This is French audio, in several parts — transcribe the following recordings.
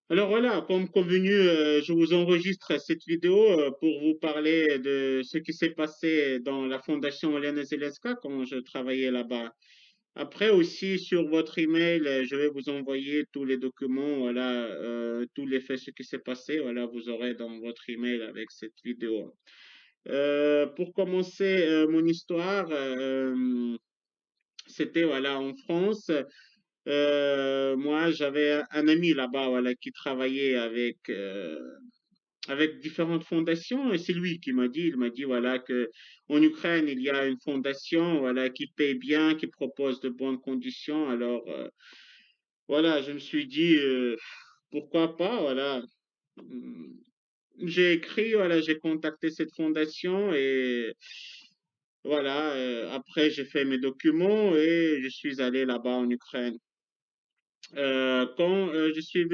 Alors voilà, comme convenu, je vous enregistre cette vidéo pour vous parler de ce qui s'est passé dans la Fondation Oliana Zelenska quand je travaillais là-bas. Après aussi sur votre email, je vais vous envoyer tous les documents, voilà, tous les faits, ce qui s'est passé, voilà, vous aurez dans votre email avec cette vidéo. Pour commencer mon histoire, c'était voilà en France. Moi, j'avais un ami là-bas, voilà, qui travaillait avec différentes fondations et c'est lui qui m'a dit, il m'a dit voilà que en Ukraine il y a une fondation voilà qui paye bien, qui propose de bonnes conditions. Alors voilà, je me suis dit pourquoi pas voilà. Hum, J'ai écrit voilà, j'ai contacté cette fondation et voilà. Après j'ai fait mes documents et je suis allé là-bas en Ukraine. Quand je suis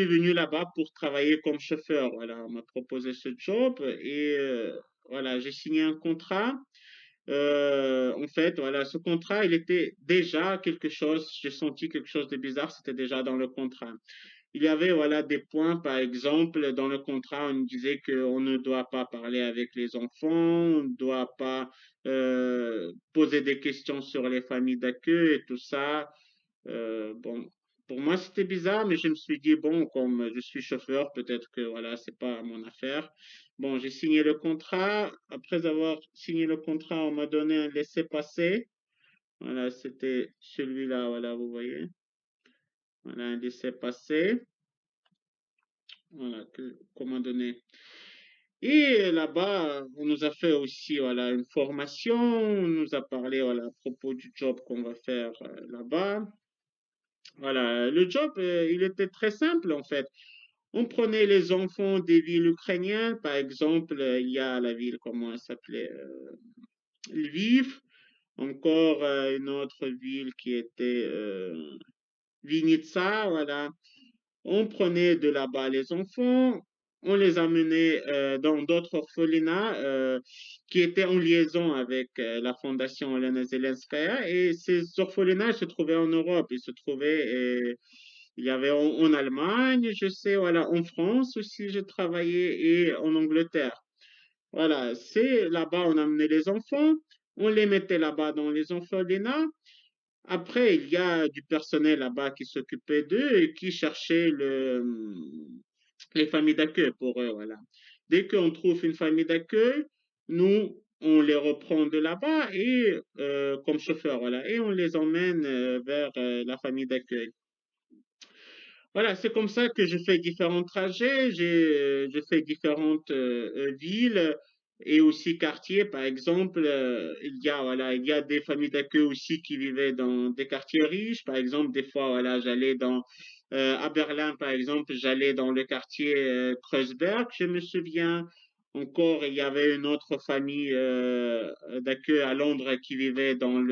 venu là-bas pour travailler comme chauffeur. Voilà, on m'a proposé ce job et voilà, j'ai signé un contrat. En fait, voilà, ce contrat, il était déjà quelque chose, j'ai senti quelque chose de bizarre, c'était déjà dans le contrat. Il y avait, voilà, des points, par exemple, dans le contrat, on disait qu'on ne doit pas parler avec les enfants, on ne doit pas poser des questions sur les familles d'accueil et tout ça. Bon, pour moi, c'était bizarre, mais je me suis dit, bon, comme je suis chauffeur, peut-être que voilà, c'est pas mon affaire. Bon, j'ai signé le contrat. Après avoir signé le contrat, on m'a donné un laissez-passer. Voilà, c'était celui-là, voilà, vous voyez. Voilà, un laissez-passer. Voilà, qu'on m'a donné. Et là-bas, on nous a fait aussi, voilà, une formation. On nous a parlé, voilà, à propos du job qu'on va faire là-bas. Voilà, le job, il était très simple en fait. On prenait les enfants des villes ukrainiennes, par exemple, il y a la ville, comment elle s'appelait, Lviv, encore une autre ville qui était Vinitsa, voilà. On prenait de là-bas les enfants, on les amenait dans d'autres orphelinats qui étaient en liaison avec la fondation Olena Zelenskaya et ces orphelinats se trouvaient en Europe, ils se trouvaient il y avait en Allemagne, je sais, voilà, en France aussi, j'ai travaillé et en Angleterre. Voilà, c'est là-bas, on amenait les enfants, on les mettait là-bas dans les orphelinats. Après, il y a du personnel là-bas qui s'occupait d'eux et qui cherchait les familles d'accueil pour eux, voilà. Dès qu'on trouve une famille d'accueil, nous, on les reprend de là-bas et comme chauffeur, voilà, et on les emmène vers la famille d'accueil. Voilà, c'est comme ça que je fais différents trajets. Je fais différentes villes et aussi quartiers. Par exemple, il y a des familles d'accueil aussi qui vivaient dans des quartiers riches. Par exemple, des fois, voilà, j'allais à Berlin, par exemple, j'allais dans le quartier Kreuzberg, je me souviens. Encore, il y avait une autre famille d'accueil à Londres qui vivait dans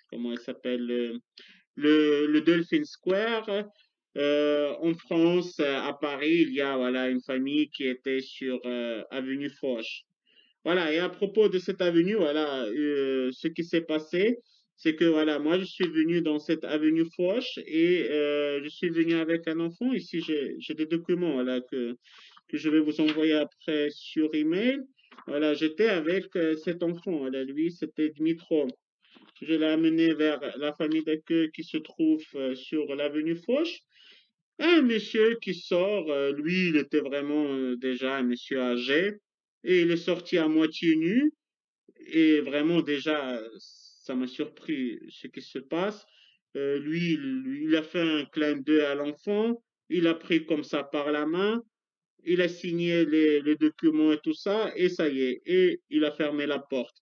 comment elle s'appelle, le Dolphin Square. En France, à Paris, il y a voilà une famille qui était sur avenue Foch. Voilà. Et à propos de cette avenue, voilà, ce qui s'est passé, c'est que voilà, moi je suis venu dans cette avenue Foch et je suis venu avec un enfant. Ici, j'ai des documents voilà que je vais vous envoyer après sur email. Voilà, j'étais avec cet enfant. Voilà, lui, c'était Dmitro. Je l'ai amené vers la famille d'accueil qui se trouve sur l'avenue Foch. Un monsieur qui sort, lui, il était vraiment déjà un monsieur âgé et il est sorti à moitié nu et vraiment déjà, ça m'a surpris ce qui se passe. Il a fait un clin d'œil à l'enfant, il a pris comme ça par la main, il a signé les documents et tout ça et ça y est, et il a fermé la porte.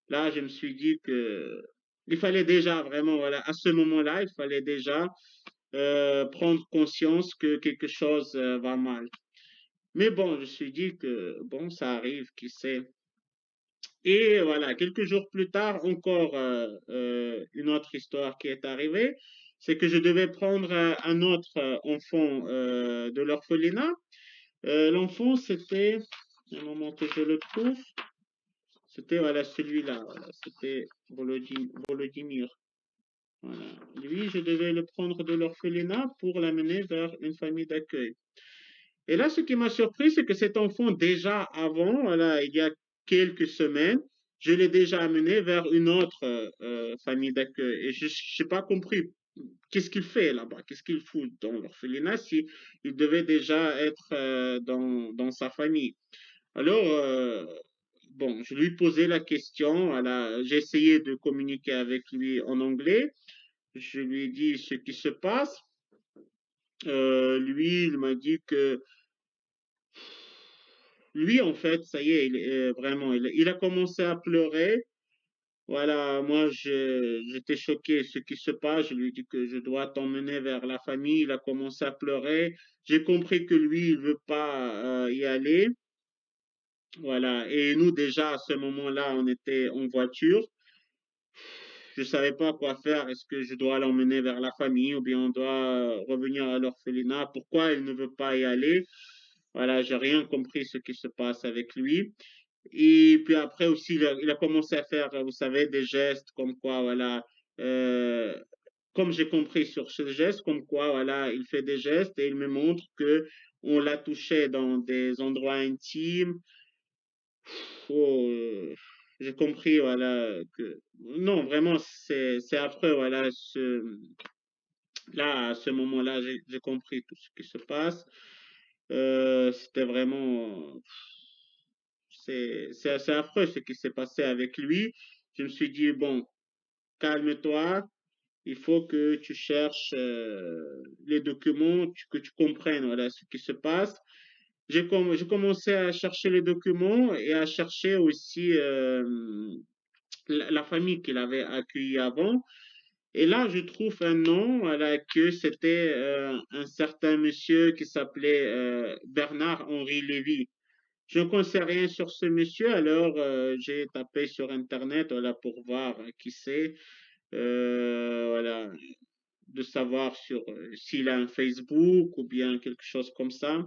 Là, je me suis dit que il fallait déjà vraiment, voilà, à ce moment-là, il fallait déjà prendre conscience que quelque chose va mal. Mais bon, je me suis dit que bon, ça arrive, qui sait. Et voilà, quelques jours plus tard, encore une autre histoire qui est arrivée, c'est que je devais prendre un autre enfant de l'orphelinat. L'enfant, c'était, un moment que je le trouve, c'était voilà celui-là, voilà, c'était Volodymyr. Voilà. Lui, je devais le prendre de l'orphelinat pour l'amener vers une famille d'accueil. Et là, ce qui m'a surpris, c'est que cet enfant, déjà avant, voilà, il y a quelques semaines, je l'ai déjà amené vers une autre famille d'accueil. Et je n'ai pas compris qu'est-ce qu'il fait là-bas, qu'est-ce qu'il fout dans l'orphelinat si il devait déjà être dans sa famille. Alors, bon, je lui posais la question, voilà, j'ai essayé de communiquer avec lui en anglais, je lui ai dit ce qui se passe. Lui, il m'a dit que lui, en fait, ça y est, vraiment, il a commencé à pleurer. Voilà, moi, j'étais choqué ce qui se passe. Je lui ai dit que je dois t'emmener vers la famille. Il a commencé à pleurer. J'ai compris que lui, il veut pas y aller. Voilà. Et nous, déjà, à ce moment-là, on était en voiture. Je savais pas quoi faire. Est-ce que je dois l'emmener vers la famille ou bien on doit revenir à l'orphelinat? Pourquoi il ne veut pas y aller? Voilà, j'ai rien compris ce qui se passe avec lui. Et puis après aussi, il a commencé à faire, vous savez, des gestes comme quoi, voilà, euh, comme j'ai compris sur ce geste, comme quoi, voilà, il fait des gestes et il me montre que on l'a touché dans des endroits intimes. Oh, j'ai compris, voilà, que non, vraiment, c'est affreux, voilà, là, à ce moment-là, j'ai compris tout ce qui se passe. C'était vraiment, c'est assez affreux ce qui s'est passé avec lui. Je me suis dit, bon, calme-toi, il faut que tu cherches les documents, que tu comprennes voilà, ce qui se passe. J'ai commencé à chercher les documents et à chercher aussi la famille qu'il avait accueillie avant. Et là, je trouve un nom, voilà, que c'était un certain monsieur qui s'appelait Bernard-Henri Lévy. Je ne connaissais rien sur ce monsieur, alors j'ai tapé sur Internet voilà, pour voir qui c'est, voilà, de savoir sur s'il a un Facebook ou bien quelque chose comme ça.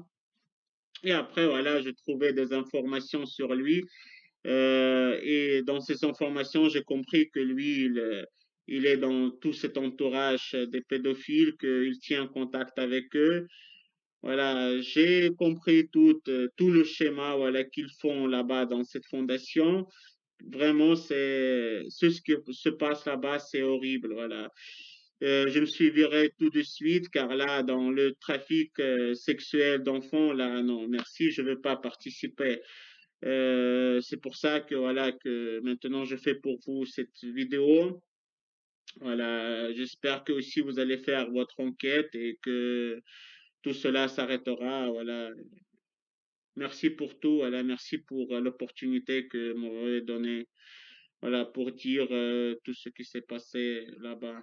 Et après, voilà, j'ai trouvé des informations sur lui. Et dans ces informations, j'ai compris que lui, il est dans tout cet entourage des pédophiles, qu'il tient en contact avec eux. Voilà, j'ai compris tout le schéma voilà, qu'ils font là-bas dans cette fondation. Vraiment, c'est ce qui se passe là-bas, c'est horrible. Voilà. Je me suis viré tout de suite car là, dans le trafic sexuel d'enfants, là, non, merci, je ne veux pas participer. C'est pour ça que voilà que maintenant je fais pour vous cette vidéo. Voilà, j'espère que aussi vous allez faire votre enquête et que tout cela s'arrêtera. Voilà, merci pour tout. Voilà, merci pour l'opportunité que m'avez donnée. Voilà, pour dire tout ce qui s'est passé là-bas.